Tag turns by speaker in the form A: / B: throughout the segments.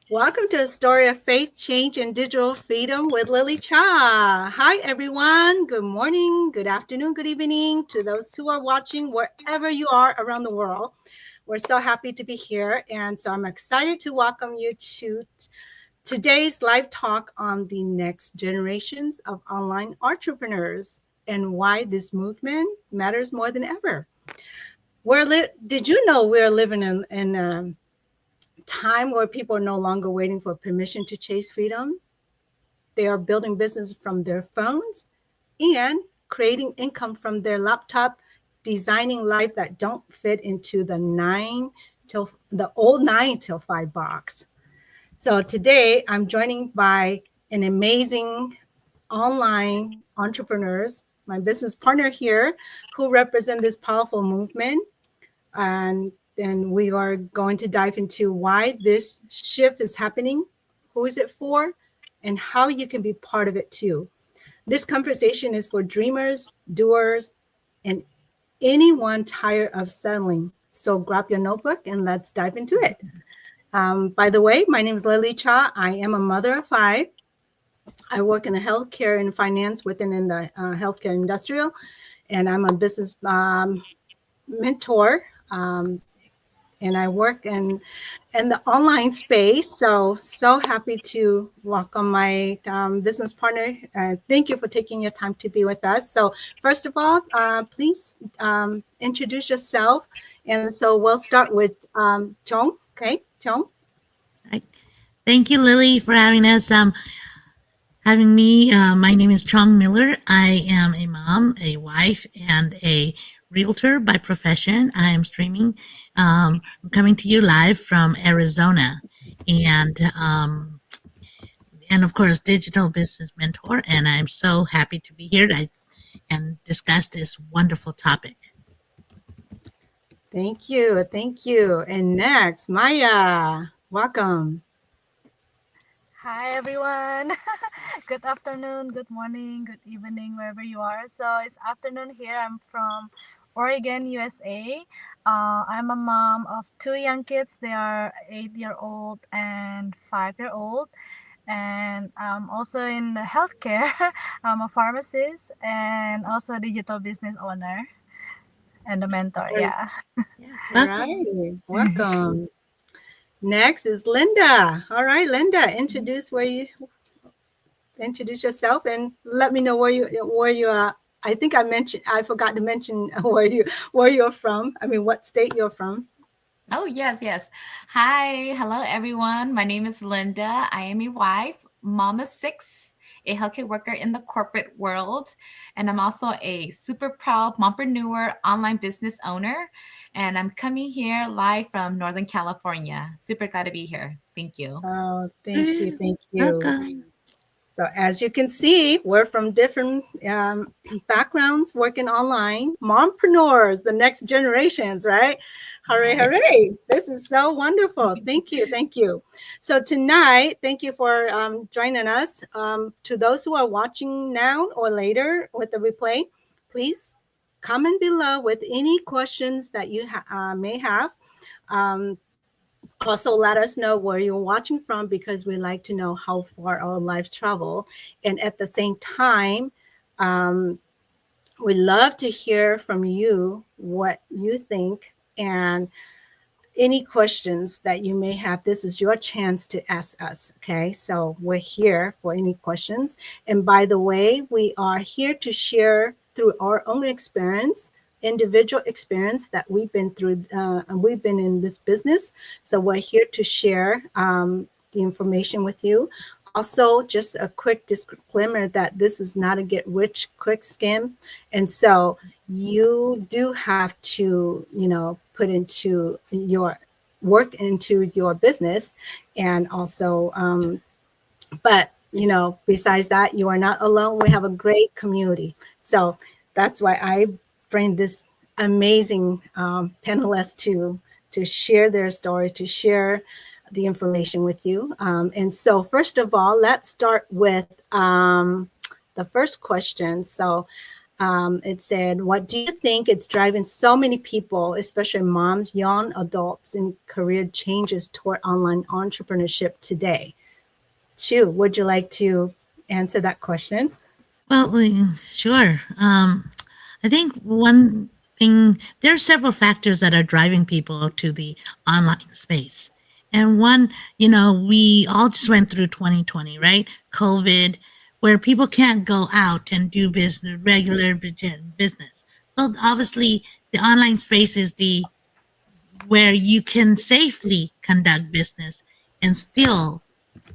A: Welcome to a story of faith, change, and digital freedom with Lily Cha. Hi, everyone. Good morning, good afternoon, good evening to those who are watching wherever you are around the world. We're so happy to be here. And so I'm excited to welcome you to today's live talk on the next generations of online entrepreneurs and why this movement matters more than ever. Did you know we're living in time where people are no longer waiting for permission to chase freedom? They are building business from their phones and creating income from their laptop, designing life that don't fit into the old 9 till 5 box. So today I'm joining by an amazing online entrepreneurs, my business partner here, who represent this powerful movement. And then we are going to dive into why this shift is happening, who is it for, and how you can be part of it too. This conversation is for dreamers, doers, and anyone tired of settling. So grab your notebook and let's dive into it. By the way, my name is Lily Cha. I am a mother of five. I work in the healthcare and finance within in the healthcare industrial, and I'm a business mentor. And I work in the online space. So happy to welcome my business partner. Thank you for taking your time to be with us. So first of all, please introduce yourself. And so we'll start with Chong. Okay, Chong.
B: Right. Thank you, Lily, for having me. My name is Chong Miller. I am a mom, a wife, and a realtor by profession. I am streaming. I'm coming to you live from Arizona, and and of course, digital business mentor. And I'm so happy to be here and discuss this wonderful topic.
A: Thank you. Thank you. And next, Maya. Welcome.
C: Hi everyone. Good afternoon, good morning, good evening, wherever you are. So it's afternoon here. I'm from Oregon, USA. I'm a mom of two young kids. They are 8-year old and 5-year old. And I'm also in the healthcare. I'm a pharmacist and also a digital business owner and a mentor. Yeah.
B: Yeah,
A: All
B: welcome.
A: right. Welcome. Next is Linda. All right, Linda, introduce yourself and let me know where you are. I forgot to mention where you're from. I mean, what state you're from.
D: Oh, yes, yes. Hi. Hello, everyone. My name is Linda. I am a wife, mom of six, a healthcare worker in the corporate world. And I'm also a super proud mompreneur, online business owner. And I'm coming here live from Northern California. Super glad to be here. Thank you.
A: Oh, thank you,
B: Woo,
A: thank you.
B: welcome.
A: So as you can see, we're from different backgrounds, working online, mompreneurs, the next generations, right? Hooray,
D: Yes.
A: hooray. This is so wonderful. Thank you, thank you. So tonight, thank you for joining us. To those who are watching now or later with the replay, please comment below with any questions that you may have. Um, Also, let us know where you're watching from because we like to know how far our life travel. And at the same time, um, we love to hear from you what you think and any questions that you may have. This is your chance to ask us. Okay, so we're here for any questions. And by the way, we are here to share through our own experience, individual experience that we've been through, and we've been in this business. So we're here to share the information with you. Also, just a quick disclaimer that this is not a get rich quick scam. And so you do have to, put into your work into your business. And also, but, besides that, you are not alone. We have a great community. So that's why I bring this amazing panelists to share their story, to share the information with you. And so, first of all, let's start with the first question. So, It said, what do you think it's driving so many people, especially moms, young adults, in career changes toward online entrepreneurship today? Chu, would you like to answer that question?
B: Well, sure. I think one thing, there are several factors that are driving people to the online space. And one, we all just went through 2020, right? COVID, where people can't go out and do business, regular business. So obviously, the online space is the where you can safely conduct business and still,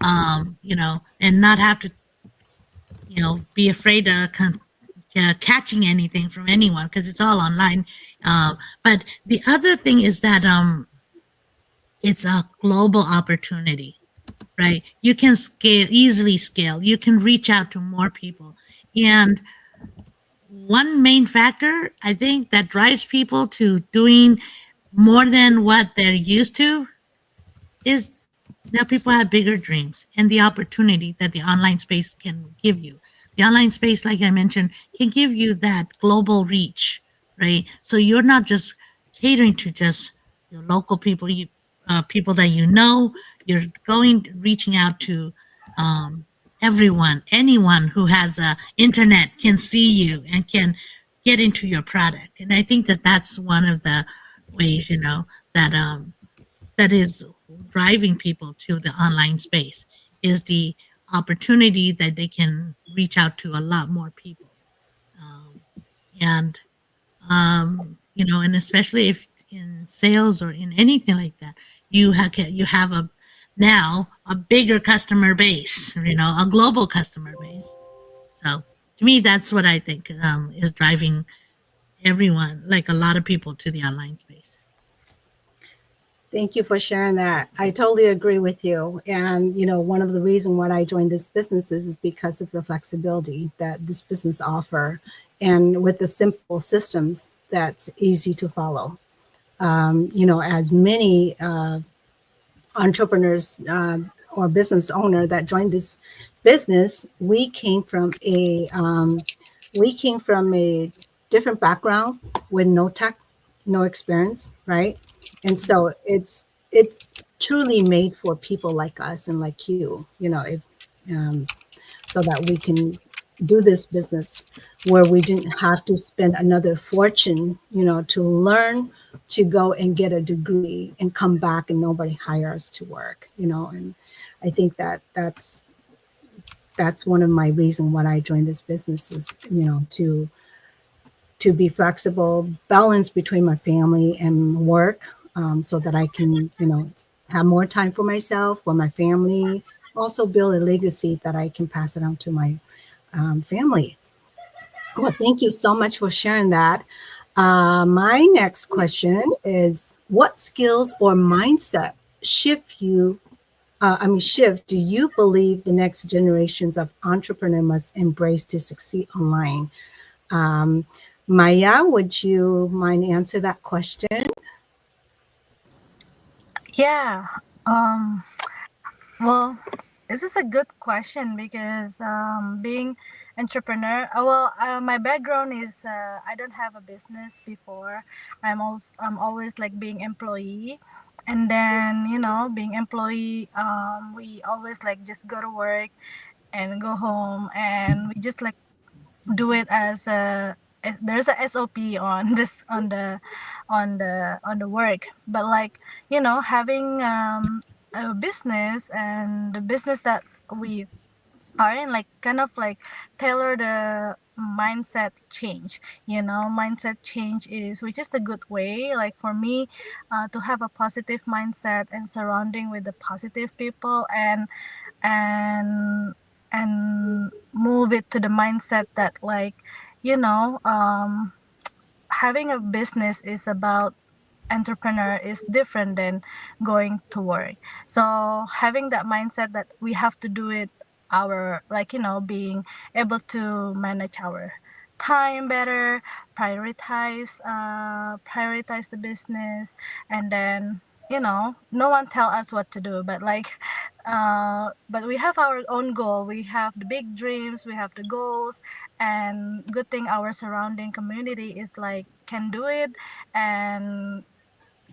B: and not have to be afraid of catching anything from anyone because it's all online. But the other thing is that it's a global opportunity, right? You can easily scale. You can reach out to more people. And one main factor, I think, that drives people to doing more than what they're used to is now people have bigger dreams and the opportunity that the online space can give you. The online space, like I mentioned, can give you that global reach, right? So you're not just catering to just your local people, people that you know. You're reaching out to everyone, anyone who has a internet can see you and can get into your product. And I think that that's one of the ways, that is driving people to the online space is the opportunity that they can reach out to a lot more people. Um, and, and especially if in sales or in anything like that, you have now a bigger customer base, a global customer base. So to me, that's what I think is driving everyone, like a lot of people, to the online space.
A: Thank you for sharing that. I totally agree with you. And, one of the reasons why I joined this business is because of the flexibility that this business offer and with the simple systems that's easy to follow. As many entrepreneurs or business owner that joined this business, we came from a different background with no tech, no experience, right? And so it's truly made for people like us and like you, um, so that we can do this business where we didn't have to spend another fortune, to learn to go and get a degree and come back and nobody hire us to work, and I think that's one of my reasons why I joined this business is, to be flexible, balance between my family and work, so that I can, have more time for myself, for my family, also build a legacy that I can pass it on to my family. Well, thank you so much for sharing that. My next question is, what skills or mindset shift do you believe the next generations of entrepreneurs must embrace to succeed online? Um, Maya, would you mind answer that question?
C: Yeah. Um, well, this is a good question because being entrepreneur. My background is I don't have a business before. I'm always like being employee, and then being employee. We always like just go to work and go home, and we just like do it as there's a SOP on this on the work, but like having a business, and the business that we are in, like kind of like tailor the mindset change. Mindset change is which is the good way, like for me, to have a positive mindset and surrounding with the positive people, and and move it to the mindset that, like, having a business is about entrepreneur is different than going to work. So having that mindset that we have to do it, our, like, being able to manage our time better, prioritize the business, and then no one tell us what to do, but like but we have our own goal. We have the big dreams, we have the goals, and good thing our surrounding community is like can do it, and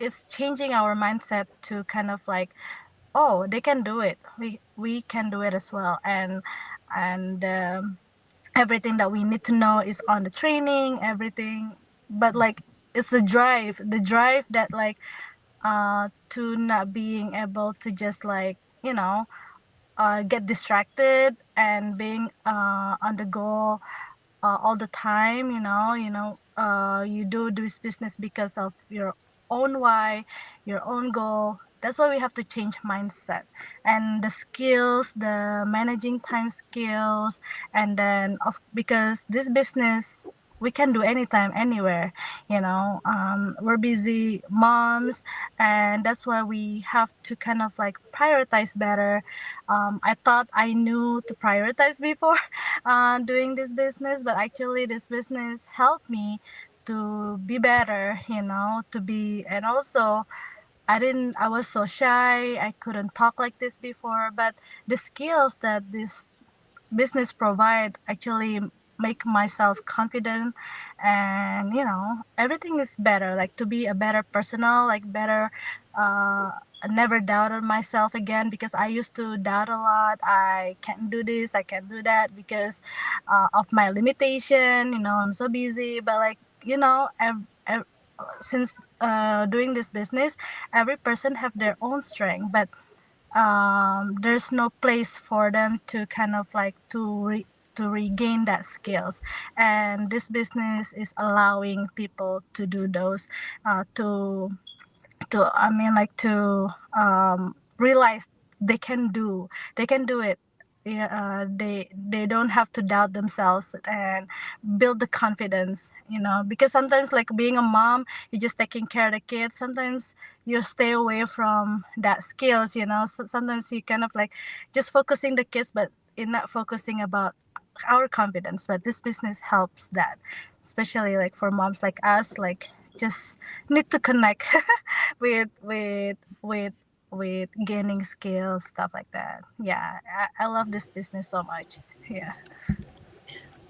C: it's changing our mindset to kind of like, oh, they can do it. We can do it as well, and everything that we need to know is on the training, everything. But like it's the drive that like to not being able to just like get distracted and being on the goal all the time. You do this business because of your own why, your own goal. That's why we have to change mindset and the skills, the managing time skills, and then because this business we can do anytime, anywhere. We're busy moms, and that's why we have to kind of like prioritize better. I thought I knew to prioritize before doing this business, but actually this business helped me to be better, to be. And also I was so shy, I couldn't talk like this before, but the skills that this business provide actually make myself confident, and everything is better, like to be a better personal, like better. I never doubted myself again, because I used to doubt a lot. I can't do this, I can't do that, because of my limitation. I'm so busy, but like since doing this business, every person have their own strength, but there's no place for them to kind of like to regain that skills, and this business is allowing people to do those, to I mean like to realize they can do it. Yeah, they don't have to doubt themselves and build the confidence, because sometimes like being a mom, you're just taking care of the kids. Sometimes you stay away from that skills, so sometimes you kind of like just focusing the kids, but you're not focusing about our confidence. But this business helps that, especially like for moms like us, like just need to connect with with gaining skills, stuff like that. Yeah, I love this business so much. Yeah.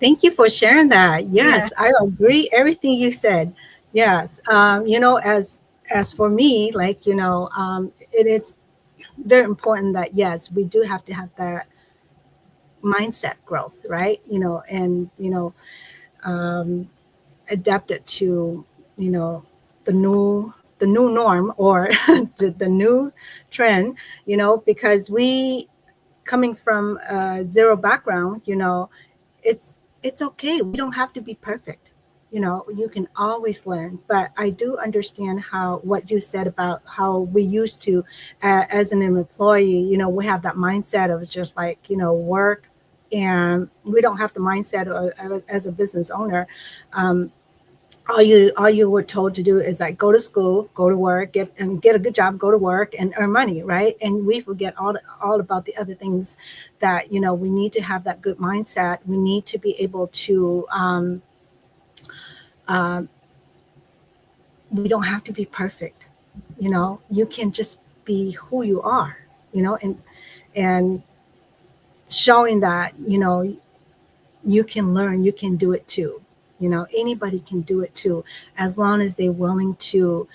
A: Thank you for sharing that.
C: Yeah.
A: Yes, I agree everything you said. Yes, as for me, like it is very important that yes, we do have to have that mindset growth, right? And um, adapt it to you know the new norm, or the new trend. Because we coming from zero background, it's okay. We don't have to be perfect. You can always learn. But I do understand how what you said about how we used to, as an employee, we have that mindset of just like work, and we don't have the mindset as a business owner. Um, all you were told to do is like go to school, go to work, get a good job, go to work and earn money, right? And we forget all about the other things that we need to have that good mindset. We need to be able to uh, we don't have to be perfect. You can just be who you are, and showing that you can learn, you can do it too. Anybody can do it too, as long as they're willing to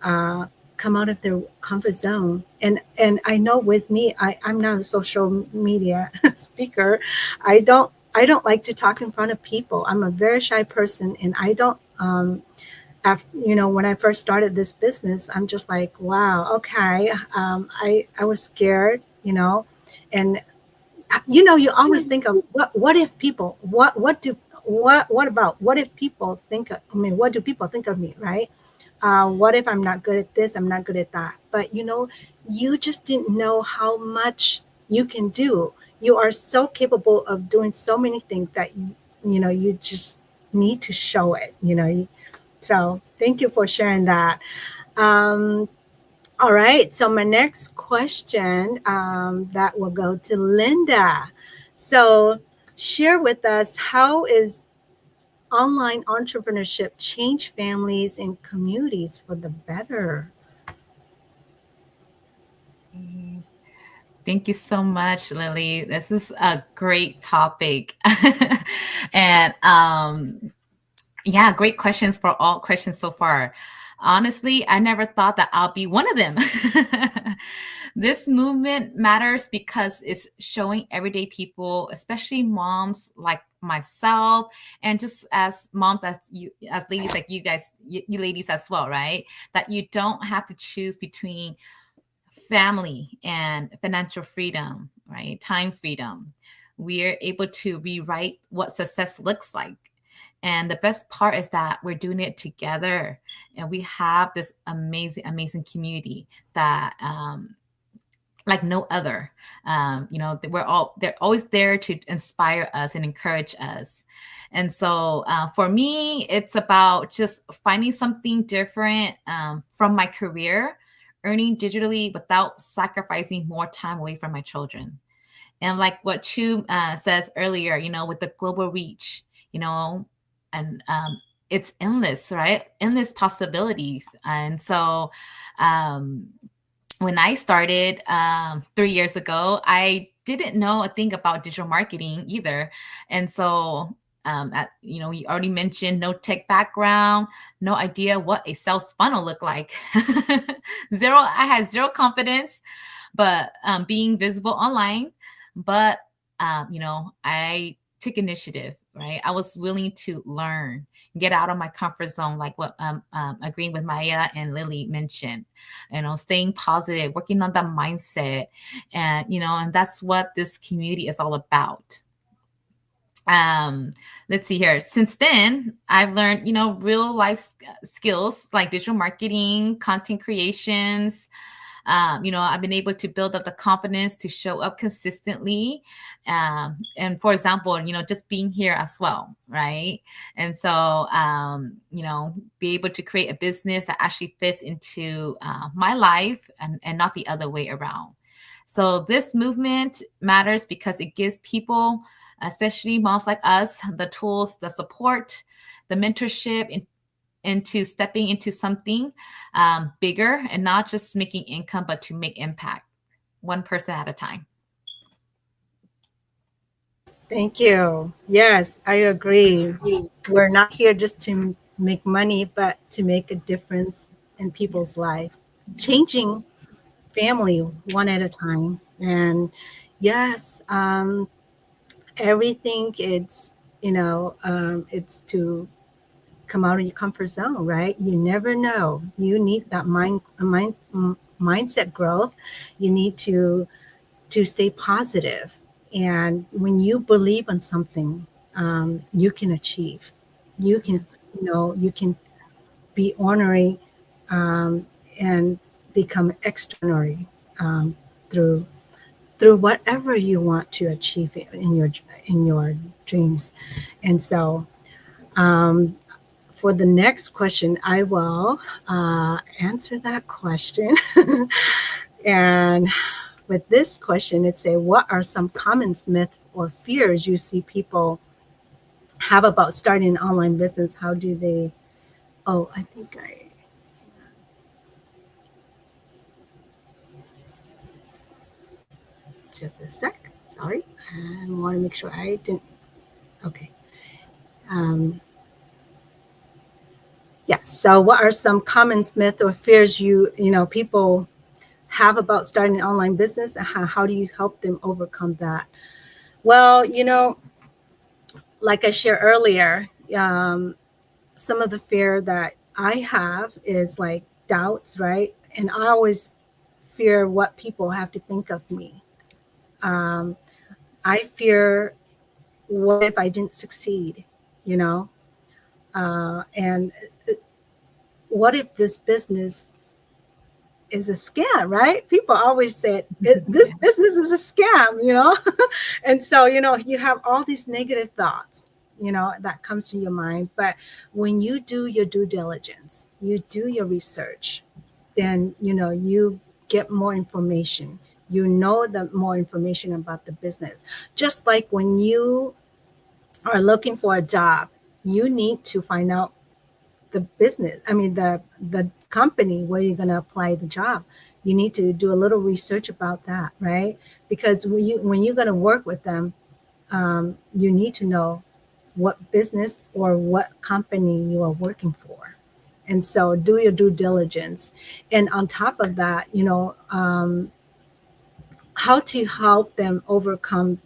A: uh, come out of their comfort zone. And I know with me, I'm not a social media speaker. I don't like to talk in front of people. I'm a very shy person, and I don't. When I first started this business, I'm just like, wow, okay. I was scared, and you always think of what if people, what if people think of, I mean, what do people think of me, right? What if I'm not good at this, I'm not good at that? But you just didn't know how much you can do. You are so capable of doing so many things that you just need to show it. So thank you for sharing that. um, all right. So my next question, that will go to Linda. So share with us, how is online entrepreneurship change families and communities for the better?
D: Thank you so much, Lily. This is a great topic. And yeah, great questions for all questions so far. Honestly, I never thought that I'll be one of them. This movement matters because it's showing everyday people, especially moms like myself, and just as moms, as ladies like you guys, you ladies as well, right? That you don't have to choose between family and financial freedom, right? Time freedom. We are able to rewrite what success looks like. And the best part is that we're doing it together, and we have this amazing, amazing community that, like no other. They're always there to inspire us and encourage us. And so for me, it's about just finding something different from my career, earning digitally without sacrificing more time away from my children. And like what Chu says earlier, with the global reach, and it's endless, right? Endless possibilities. And so when I started 3 years ago, I didn't know a thing about digital marketing either. And so, you already mentioned no tech background, no idea what a sales funnel looked like. I had zero confidence, but being visible online. But, I took initiative, right? I was willing to learn, get out of my comfort zone, like what agreeing with Maya and Lily mentioned, staying positive, working on that mindset. And, and that's what this community is all about. Let's see here. Since then, I've learned, real life skills like digital marketing, content creations. I've been able to build up the confidence to show up consistently. And for example, just being here as well, right? And so, be able to create a business that actually fits into my life and not the other way around. So this movement matters because it gives people, especially moms like us, the tools, the support, the mentorship, into stepping into something bigger, and not just making income, but to make impact, one person at a time.
A: Thank you. Yes, I agree. We're not here just to make money, but to make a difference in people's life, changing family one at a time. And yes, everything it's it's to come out of your comfort zone, right? You never know. You need that mindset growth. You need to stay positive. And when you believe in something, you can achieve. You can, you can be ornery and become extraordinary through whatever you want to achieve in your dreams. And so, for the next question, I will answer that question. And with this question, it's what are some common myths or fears you see people have about starting an online business? How do they? Oh, I think just a sec. Sorry, I want to make sure I didn't. Okay. Yeah. So, what are some common myths or fears people have about starting an online business, and how do you help them overcome that? Well, like I shared earlier, some of the fear that I have is like doubts, right? And I always fear what people have to think of me. I fear, what if I didn't succeed, and what if this business is a scam, right? People always said this business is a scam, and so you have all these negative thoughts, that comes to your mind. But when you do your due diligence, you do your research, then you get more information. The more information about the business. Just like when you are looking for a job, you need to find out the business. I mean, the company where you're going to apply the job. you need to do a little research about that, right? Because when you're going to work with them, you need to know what business or what company you are working for. And so do your due diligence. And on top of that, how to help them overcome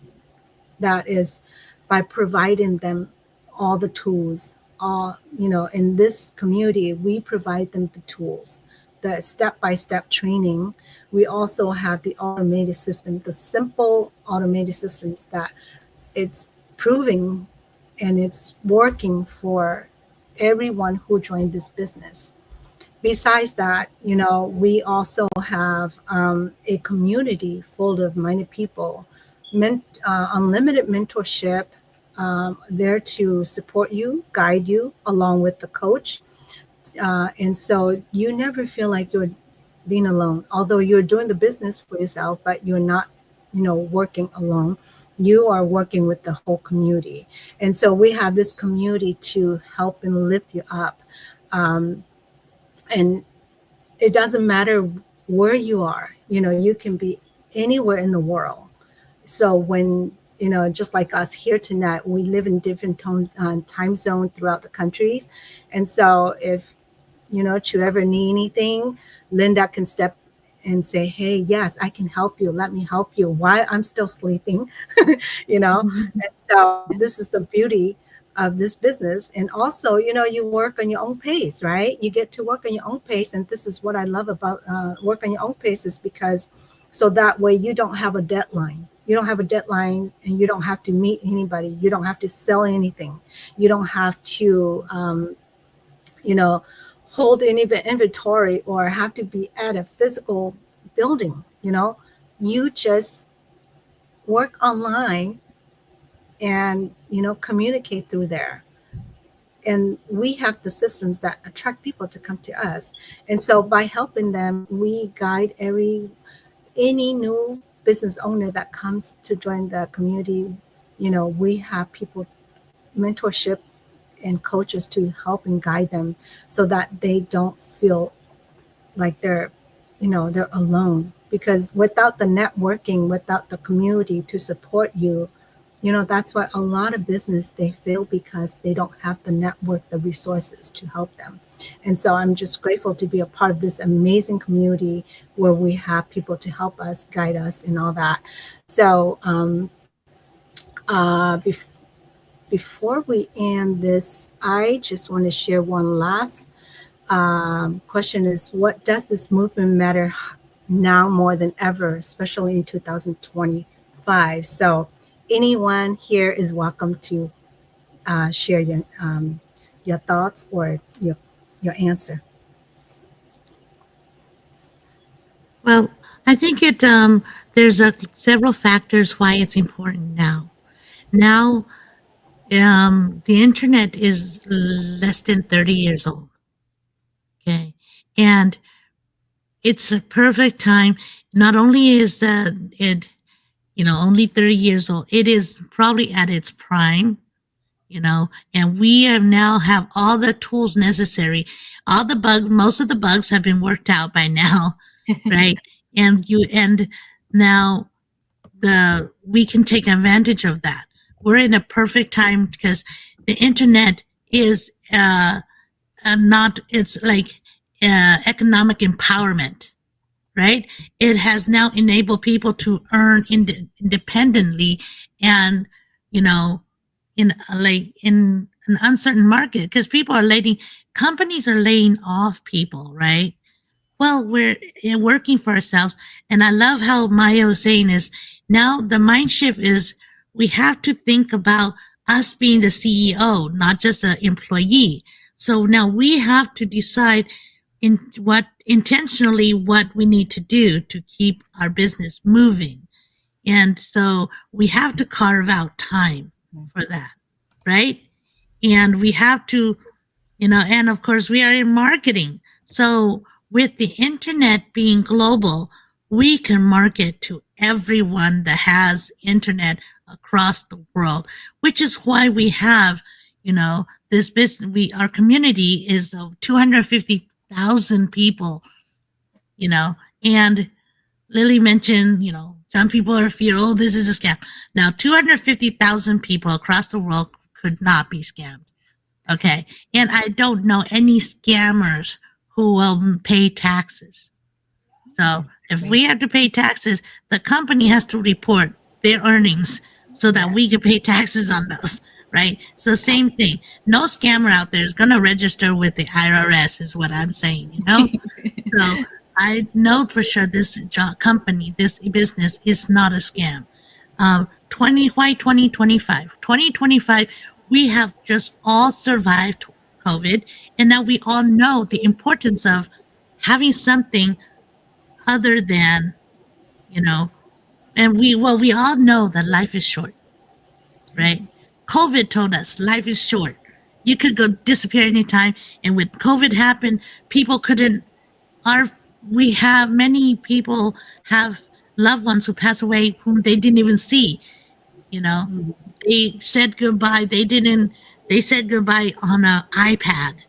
A: that is by providing them all the tools. All, in this community, we provide them the tools, the step-by-step training. We also have the automated system, the simple automated systems that it's proving and it's working for everyone who joined this business. Besides that, we also have a community full of minded people, unlimited mentorship, there to support you, guide you along with the coach. And so you never feel like you're being alone, although you're doing the business for yourself, but you're not, working alone. You are working with the whole community. And so we have this community to help and lift you up. And it doesn't matter where you are, you can be anywhere in the world. So when, just like us here tonight, we live in different time zones throughout the countries. And so if, you ever need anything, Linda can step and say, hey, yes, I can help you. Let me help you while I'm still sleeping, And so this is the beauty of this business. And also, you work on your own pace, right? You get to work on your own pace. And this is what I love about work on your own pace, is because so that way you don't have a deadline. You don't have a deadline, and you don't have to meet anybody. You don't have to sell anything. You don't have to, hold any inventory or have to be at a physical building. You just work online and, communicate through there. And we have the systems that attract people to come to us. And so by helping them, we guide any new business owner that comes to join the community. We have people, mentorship and coaches to help and guide them so that they don't feel like they're alone. Because without the networking, without the community to support you, that's why a lot of business, they fail, because they don't have the network, the resources to help them. And so I'm just grateful to be a part of this amazing community where we have people to help us, guide us, and all that. So before we end this, I just want to share one last question is, what does this movement matter now more than ever, especially in 2025? So anyone here is welcome to share your thoughts or your answer.
B: Well, I think there's several factors why it's important now. Now, the internet is less than 30 years old. Okay. And it's a perfect time. Not only is it, only 30 years old, it is probably at its prime, and we now have all the tools necessary. Most of the bugs have been worked out by now, right? And now we can take advantage of that. We're in a perfect time because the internet is it's like economic empowerment, right? It has now enabled people to earn independently, and in an uncertain market, because companies are laying off people, right? Well, we're working for ourselves. And I love how Maya was saying is now the mind shift is we have to think about us being the CEO, not just an employee. So now we have to decide intentionally what we need to do to keep our business moving. And so we have to carve out time for that, right? And we have to, and of course we are in marketing. So with the internet being global, we can market to everyone that has internet across the world, which is why we have, this business. Our community is of 250,000 people And Lily mentioned, some people are fear, oh, this is a scam. Now, 250,000 people across the world could not be scammed. Okay. And I don't know any scammers who will pay taxes. So if we have to pay taxes, the company has to report their earnings so that we can pay taxes on those, right? So same thing. No scammer out there is going to register with the IRS is what I'm saying, So I know for sure this company, this business is not a scam. 2025? 2025, we have just all survived COVID, and now we all know the importance of having something other than, and we all know that life is short, right? COVID told us life is short. You could go disappear anytime, and when COVID happened, people couldn't. We have many people have loved ones who pass away whom they didn't even see. They said goodbye. They said goodbye on an iPad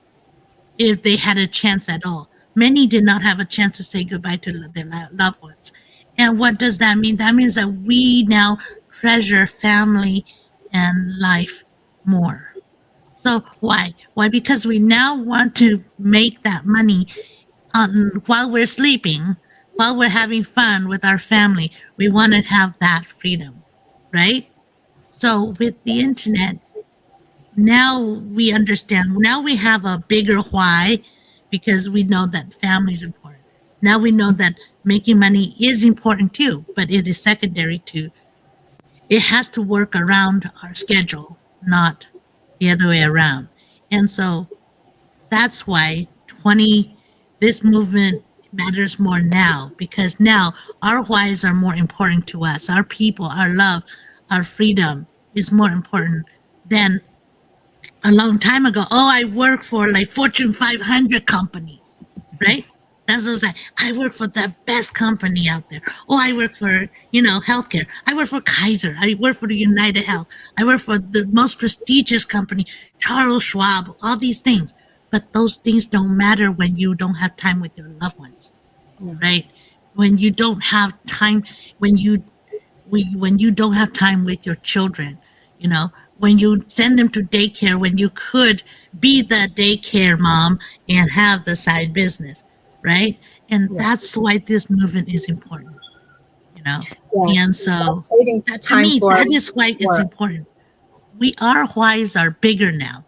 B: if they had a chance at all. Many did not have a chance to say goodbye to their loved ones. And what does that mean? That means that we now treasure family and life more. So why? Why? Because we now want to make that money while we're sleeping, while we're having fun with our family. We want to have that freedom, right? So with the internet, now we understand. Now we have a bigger why, because we know that family is important. Now we know that making money is important too, but it is secondary to. It has to work around our schedule, not the other way around. And so that's why this movement matters more now, because now our whys are more important to us. Our people, our love, our freedom is more important than a long time ago. Oh, I work for like Fortune 500 company, right? That's what I was like. I work for the best company out there. Oh, I work for, healthcare. I work for Kaiser. I work for the United Health. I work for the most prestigious company, Charles Schwab, all these things. But those things don't matter when you don't have time with your loved ones, right? When you don't have time, when you don't have time with your children, when you send them to daycare, when you could be the daycare mom and have the side business, right? And that's why this movement is important,
A: Yes.
B: And so to
A: time
B: me,
A: for
B: that is why it's important. Our whys are bigger now.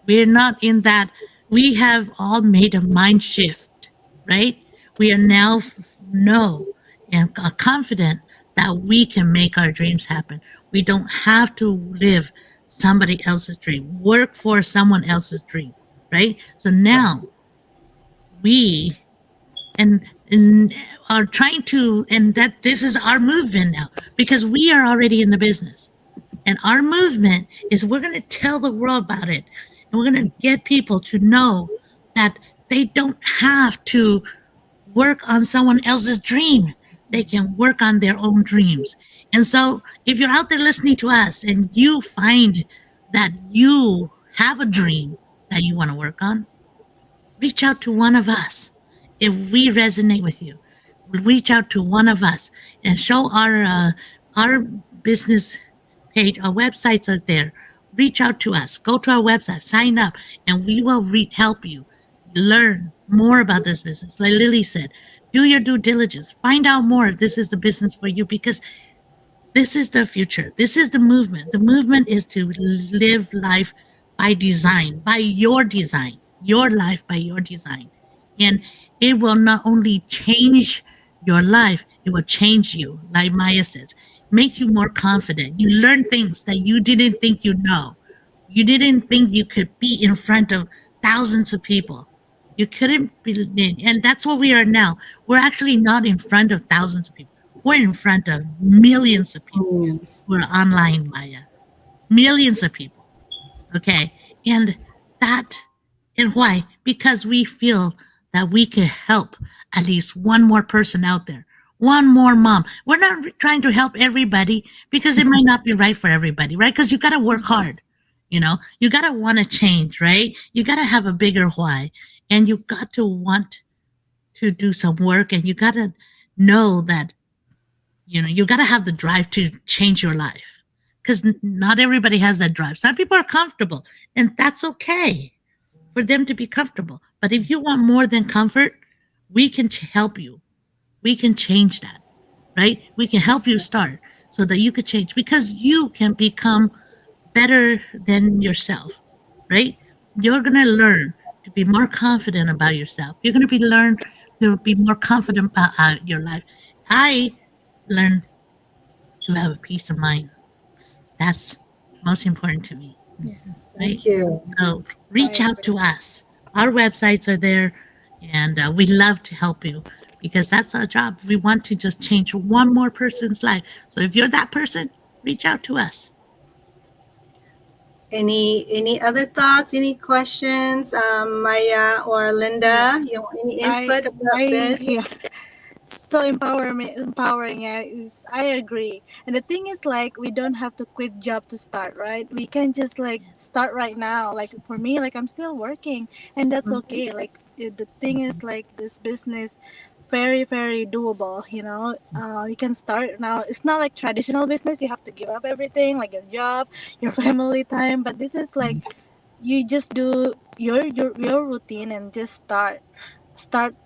B: We're not in that. We have all made a mind shift, right? We are now know and are confident that we can make our dreams happen. We don't have to live somebody else's dream, work for someone else's dream, right? So now we and are trying to, and that this is our movement now, because we are already in the business. And our movement is we're going to tell the world about it. And we're going to get people to know that they don't have to work on someone else's dream. They can work on their own dreams. And so if you're out there listening to us and you find that you have a dream that you want to work on, reach out to one of us. If we resonate with you, reach out to one of us and show our business page. Our websites are there. Reach out to us. Go to our website, sign up, and we will help you learn more about this business. Like Lily said, do your due diligence. Find out more if this is the business for you, because this is the future. This is the movement. The movement is to live life by design, by your design, your life by your design. And it will not only change your life, it will change you. Like Maya says, make you more confident. You learn things that you didn't think you know. You didn't think you could be in front of thousands of people. You couldn't be, and that's what we are now. We're actually not in front of thousands of people. We're in front of millions of people. We're online, Maya. Millions of people. Okay. And why? Because we feel that we can help at least one more person out there. One more mom. We're not trying to help everybody, because it might not be right for everybody, right? Because you got to work hard. You got to want to change, right? You got to have a bigger why. And you got to want to do some work, and you got to know that, you got to have the drive to change your life, because not everybody has that drive. Some people are comfortable, and that's okay for them to be comfortable. But if you want more than comfort, we can help you. We can change that, right? We can help you start so that you could change, because you can become better than yourself, right? You're going to learn to be more confident about yourself. You're going to learn to be more confident about your life. I learned to have a peace of mind. That's most important to me, right?
A: Thank you.
B: So reach out to us. Our websites are there, and we love to help you, because that's our job. We want to just change one more person's life. So if you're that person, reach out to us.
A: Any other thoughts? Any questions, Maya or Linda? You want any input about this?
C: Yeah. So empowering. Yeah, I agree. And the thing is, like, we don't have to quit job to start, right? We can just like start right now. Like for me, like I'm still working, and that's okay. Like the thing is, like this business, very very doable. You can start now. It's not like traditional business. You have to give up everything, like your job, your family time. But this is like you just do your routine and just start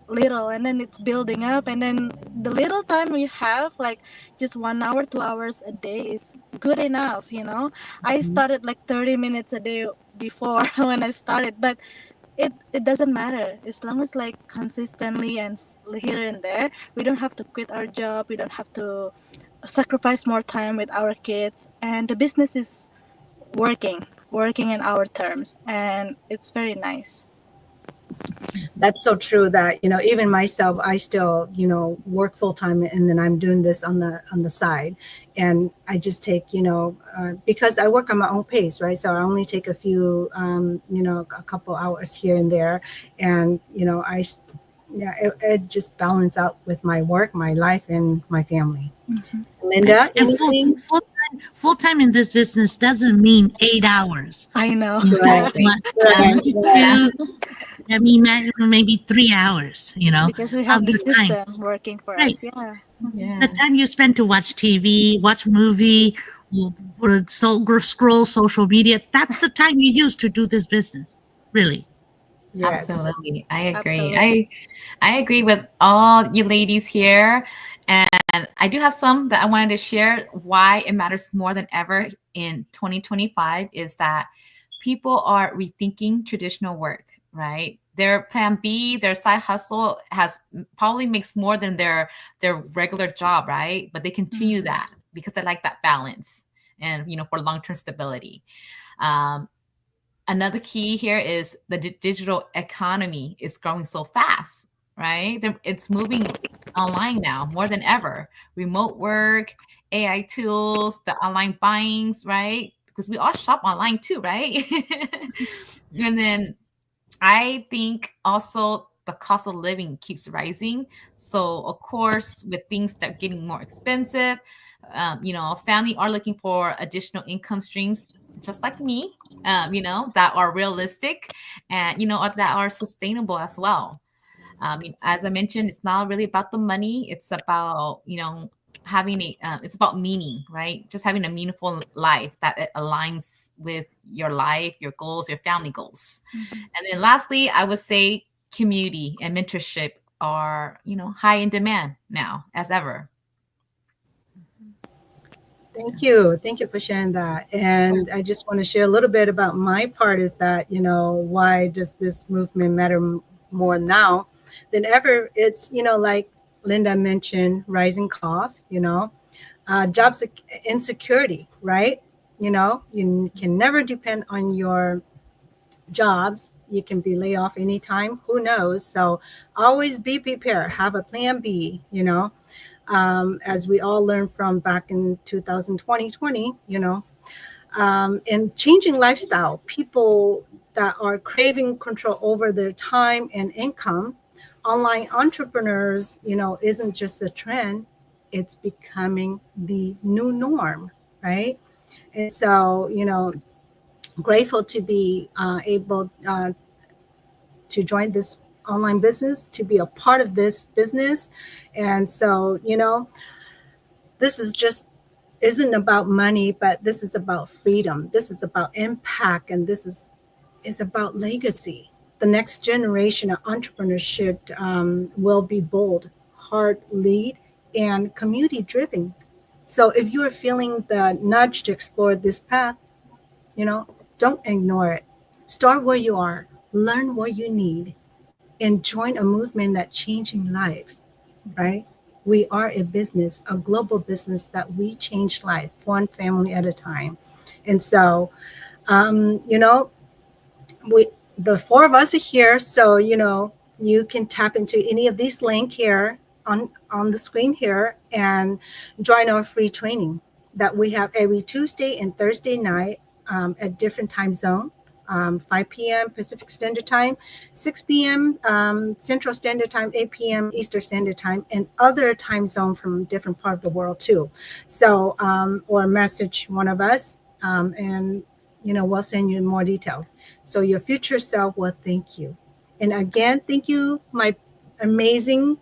C: little, and then it's building up, and then the little time you have, like just 1 hour 2 hours a day is good enough. I started like 30 minutes a day before when I started, but it doesn't matter as long as like consistently and here and there. We don't have to quit our job, we don't have to sacrifice more time with our kids, and the business is working in our terms, and it's very nice.
A: That's so true that, even myself, I still, work full time, and then I'm doing this on the side. And I just take, because I work on my own pace, right? So I only take a few, a couple hours here and there. And, it just balance out with my work, my life, and my family.
C: Mhm.
A: Linda,
B: And
A: anything?
B: full time in this business doesn't mean 8 hours.
C: I know.
A: Right.
B: One to two, I mean, maybe 3 hours,
C: Because we have
B: of
C: the
B: your time.
C: system working for
B: Right.
C: us. Yeah.
D: Yeah.
B: The time you spend to watch TV, watch movie, or scroll social media, that's the time you use to do this business. Really.
A: Yes.
D: Absolutely. I agree.
C: Absolutely.
D: I agree with all you ladies here. And I do have some that I wanted to share why it matters more than ever in 2025 is that people are rethinking traditional work, right? Their plan B, their side hustle has probably makes more than their regular job, right? But they continue that because they like that balance and for long-term stability. Another key here is the digital economy is growing so fast, right? It's moving online now more than ever. Remote work, AI tools, the online buyings, right? Because we all shop online too, right? And then I think also the cost of living keeps rising. So of course, with things that are getting more expensive, family are looking for additional income streams, just like me, that are realistic and that are sustainable as well. As I mentioned, it's not really about the money. It's about having it's about meaning, right? Just having a meaningful life that it aligns with your life, your goals, your family goals. And then lastly, I would say community and mentorship are high in demand now as ever.
A: Thank you. Thank you for sharing that. And I just want to share a little bit about my part is that, why does this movement matter more now than ever? It's, like Linda mentioned, rising costs, job insecurity, right? You can never depend on your jobs. You can be laid off anytime. Who knows? So always be prepared. Have a plan B, as we all learned from back in 2020, and changing lifestyle, people that are craving control over their time and income. Online entrepreneurs, isn't just a trend, it's becoming the new norm, right? And so, grateful to be able to join this online business, to be a part of this business. And so, this is just isn't about money, but this is about freedom. This is about impact, and this is about legacy. The next generation of entrepreneurship will be bold, hard lead, and community driven. So if you are feeling the nudge to explore this path, don't ignore it. Start where you are, learn what you need, and join a movement that changing lives, right? We are a business, a global business that we change life one family at a time. And so, um, you know, we the four of us are here, so you can tap into any of these link here on the screen here and join our free training that we have every Tuesday and Thursday night at different time zone. 5 p.m. Pacific Standard Time, 6 p.m. Central Standard Time, 8 p.m. Eastern Standard Time, and other time zone from different part of the world too. So, or message one of us, and we'll send you more details. So your future self will thank you. And again, thank you, my amazing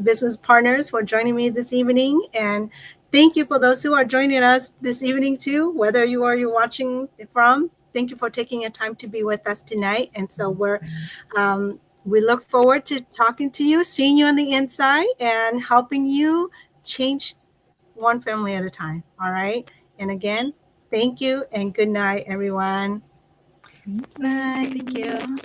A: business partners, for joining me this evening. And thank you for those who are joining us this evening too, whether you're watching it from. Thank you for taking a time to be with us tonight. And so we look forward to talking to you, seeing you on the inside, and helping you change one family at a time. All right. And again, thank you and good night, everyone.
C: Bye. Thank you.